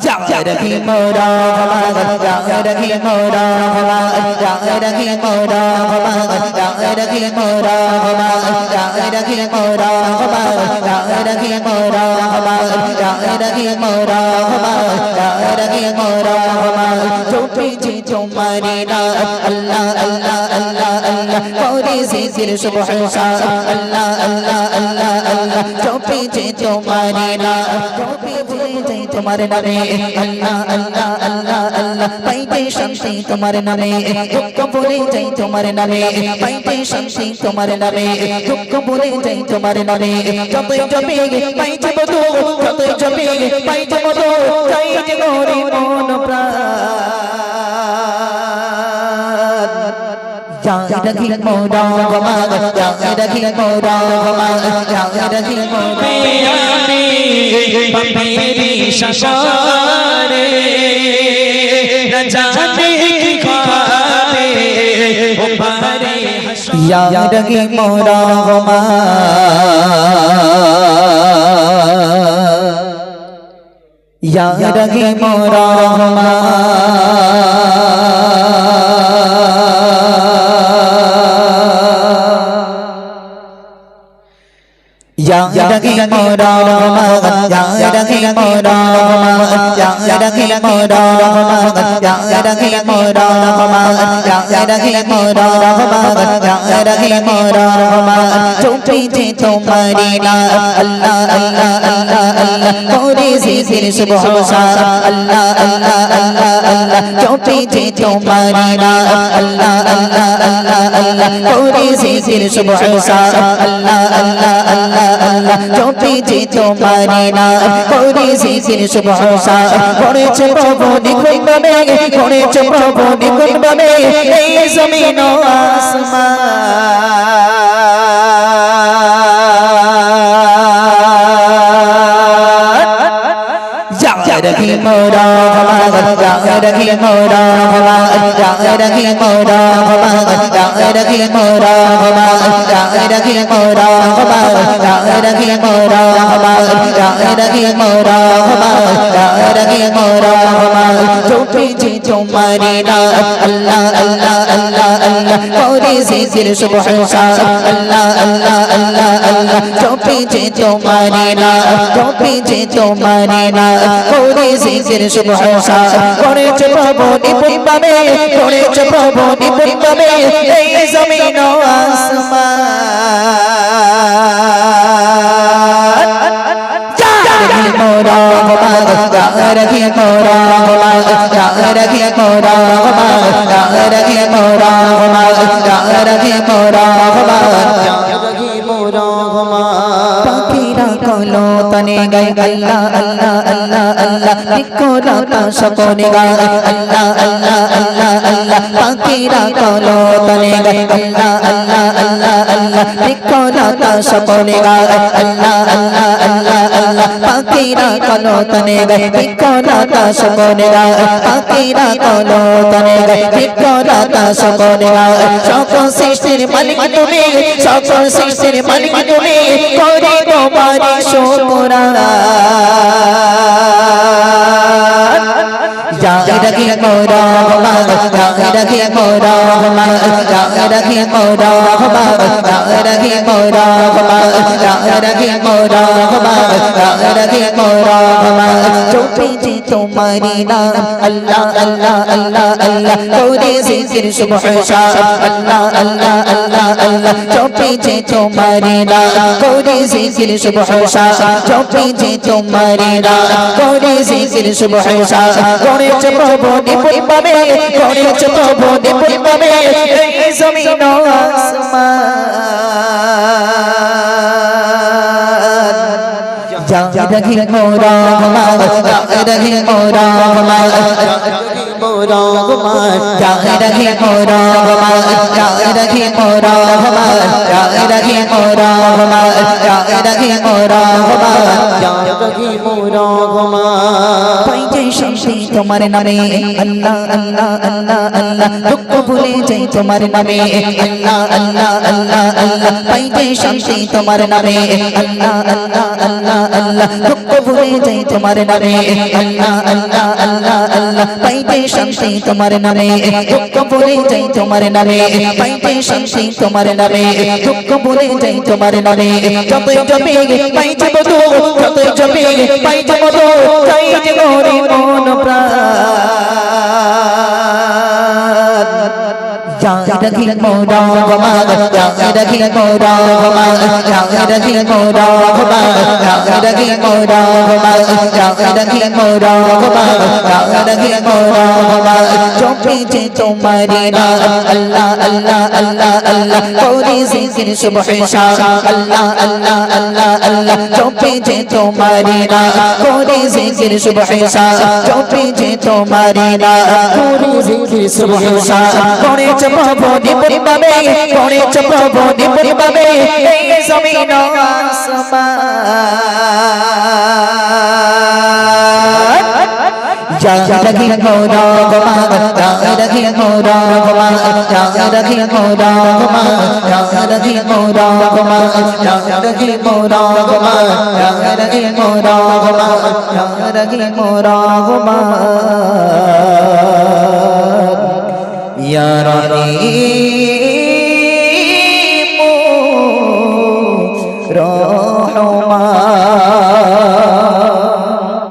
Ya Rahim Rahman, Ya Rahim Rahman, Ya Rahim Rahman, Ya Rahim Rahman, Ya Rahim Rahman, Ya Rahim Rahman, Ya Rahim Rahman, Ya Rahim Rahman. Topi ji tumhari naam, Allah Allah Allah Allah. Kauri zikr subhan Allah Allah Allah Allah. Topi ji tumhari naam, topi ji tumhare naame Allah Allah Allah Allah. Paite shanti tumhare naame, dukh bhule jai tumhare naame. Paite shanti tumhare naame, dukh bhule jai tumhare naame. Jotoi japi paite madhu, jotoi japi paite madhu, jai jagori mon pran. Ya Rahim Rahman, Ya Rahim Rahman, Ya Rahim Rahman. मेरी शशारे न जाने की ख्वाबे वो पारे Ya Rahim Rahman, Ya Rahim Ya Rahim Rahman, Ya Rahim Rahman, Ya Rahim Rahman, Ya Rahim Rahman, Ya Rahim Rahman, Ya Rahim Rahman. Topi ji tumhari naam, Allah Allah Allah Allah. Kauri zikr subhan Allah Allah Allah Allah. Topi ji tumhari naam, Allah Allah Allah Allah. Kauri zikr subhan Allah Allah Allah Allah. Topi ji tumhari naam, kauri zikr subhan koreche Prabhu nikhun bhave, koreche Prabhu nikhun bhave ei zamin o asman. Ya Rahim Rahman, Ya Rahim Rahman, Ya Rahim Rahman, Ya Rahim Rahman, Ya Rahim Rahman, Ya Rahim Rahman, Ya Rahim Rahman, Ya Rahim Rahman. Topi ji tumhari naam, Allah Allah Allah Allah. Kauri zikr subhan Allah Allah Allah Allah. Topi ji tumhari naam, topi ji tumhari naam. Kauri zikr subhan koreche Prabhu nikhun bhave, koreche Prabhu nikhun bhave ei zamin o asman. Rahim Rahman, Ya Rahim Rahman, Ya Rahim Rahman, Ya Rahim Rahman, Ya Rahim Rahman, Ya Rahim Rahman. Pakira kolo tane gai Allah Allah Allah Allah. Nikora ta sakone gai Allah Allah Allah Allah. Pakira kolo tane gai Allah Allah Allah Allah. Nikora ta sakone gai Allah Allah Allah Allah. Pakira kolo tane gai nikora ta sakone gai. Pakira kolo tane gai nikora ta sakone gai. Sakon sishtir malik tumi, sakon sishtir malik tumi. Kori tomari shukran. Ya Rahim Rahman, Ya Rahim Rahman, Ya Rahim Rahman, Ya Rahim Rahman, Ya Rahim Rahman, Ya Rahim Rahman. Topi ji tumhari naam, Allah Allah Allah Allah. Kauri zikr subhan Allah Allah Allah Allah. Topi ji tumhari naam, kauri zikr subhan. Topi ji tumhari naam, kauri zikr subhan. Koreche Prabhu nikhun bhave, koreche Prabhu nikhun bhave ei zamin o asman. Ya Rahim Rahman, Ya Rahim Rahman, Ya Rahim মোরা ঘুমান জায় রাখি মোরা ঘুমান জায় রাখি মোরা ঘুমান জায় রাখি মোরা ঘুমান জায় রাখি মোরা ঘুমান জায় রাখি মোরা ঘুমান পাইতে শান্তি তোমার নামে আল্লাহ আল্লাহ আল্লাহ আল্লাহ দুঃখ ভুলে যাই তোমার নামে আল্লাহ আল্লাহ আল্লাহ আল্লাহ পাইতে শান্তি তোমার নামে আল্লাহ আল্লাহ আল্লাহ আল্লাহ দুঃখ ভুলে যাই তোমার নামে আল্লাহ আল্লাহ আল্লাহ আল্লাহ পাইতে শান্তি তোমার নামে দুঃখ ভুলে যাই তোমার নামে পাইতে শান্তি তোমার নামে দুঃখ ভুলে যাই তোমার নামে যতই জপে পাইতে বধু যতই জপে পাইতে বধু চাই যে গরি মন প্রাণ জায় রাখি মোরা ঘুমান জায় রাখি মোরা ঘুমান জায় রাখি মোরা ঘুমান জায় রাখি মোরা ঘুমান জায় রাখি মোরা ঘুমান জায় রাখি মোরা ঘুমান চোখে যে তোমারি নাম আল্লাহ আল্লাহ আল্লাহ আল্লাহ করি জিকির সুবহান আল্লাহ আল্লাহ আল্লাহ আল্লাহ চোখে যে তোমারি নাম করি জিকির সুবহান চোখে যে তোমারি নাম করি জিকির সুবহান করেছে প্রভু নিপুণ ভাবে করেছে প্রভু নিপুণ ভাবে এই জমিন আসমান জায় রাখি মোরা ঘুমান জায় রাখি মোরা ঘুমান জায় রাখি মোরা ঘুমান জায় রাখি মোরা ঘুমান জায় রাখি মোরা ঘুমান জায় রাখি মোরা ঘুমান জায় রাখি মোরা ঘুমান ইয়া রানী